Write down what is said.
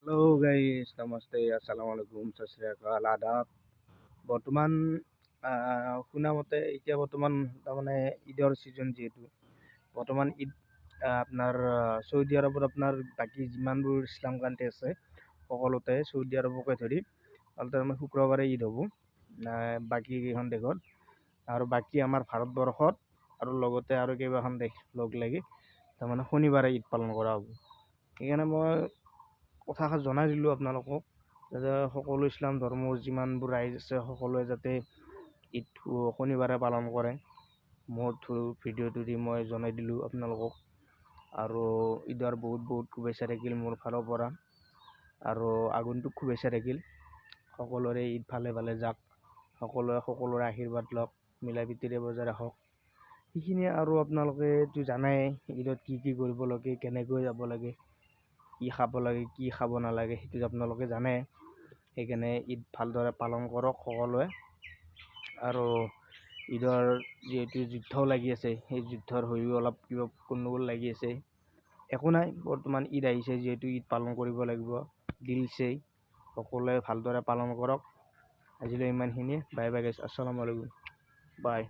Hello guys, नमस्ते, अस्सलाम वालेकुम, सत श्री अकाल, आदाब। বৰ্তমান শুনা মতে এতিয়া বৰ্তমান তাৰমানে ঈদৰ ছিজন যিহেতু বৰ্তমান ঈদ আপোনাৰ চৌদি আৰবত আপোনাৰ বাকী যিমানবোৰ ইছলাম কাণ্ট্ৰি আছে সকলোতে চৌদি আৰবকে ধৰি তাৰমানে শুক্ৰবাৰে ঈদ হ'ব বাকী কেইখন দেশত আৰু বাকী আমাৰ ভাৰতবৰ্ষত আৰু লগতে আৰু কেইবাখন দেশ লগ লাগি তাৰমানে শনিবাৰে ঈদ পালন কৰা হ'ব। সেইকাৰণে মই কথাষাৰ জনাই দিলোঁ আপোনালোকক যাতে সকলো ইছলাম ধৰ্মৰ যিমানবোৰ ৰাইজ আছে সকলোৱে যাতে ঈদ শনিবাৰে পালন কৰে। মোৰ ভিডিঅ'টো দি মই জনাই দিলোঁ আপোনালোকক আৰু ঈদৰ বহুত বহুত শুভেচ্ছা থাকিল মোৰ ফালৰ পৰা আৰু আগন্তুক শুভেচ্ছা থাকিল। সকলোৰে ঈদ ভালে ভালে যাওক, সকলোৱে সকলোৰে আশীৰ্বাদ লওক, মিলা প্ৰীতিৰে বজাই ৰাখক। সেইখিনিয়ে আৰু আপোনালোকেতো জানাই ঈদত কি কি কৰিব লাগে, কেনেকৈ যাব লাগে, কি খাব লাগে, কি খাব নালাগে, সেইটো আপোনালোকে জানে। সেইকাৰণে ঈদ ভালদৰে পালন কৰক সকলোৱে। আৰু ঈদৰ যিহেতু যুদ্ধও লাগি আছে, সেই যুদ্ধৰ হৈও অলপ কিবা গণ্ডগোল লাগি আছে। একো নাই, বৰ্তমান ঈদ আহিছে যিহেতু ঈদ পালন কৰিব লাগিব, দিলছেই। সকলোৱে ভালদৰে পালন কৰক। আজিলৈ ইমানখিনিয়ে। বাই বাই গাইছ, আসসালামু আলাইকুম, বাই।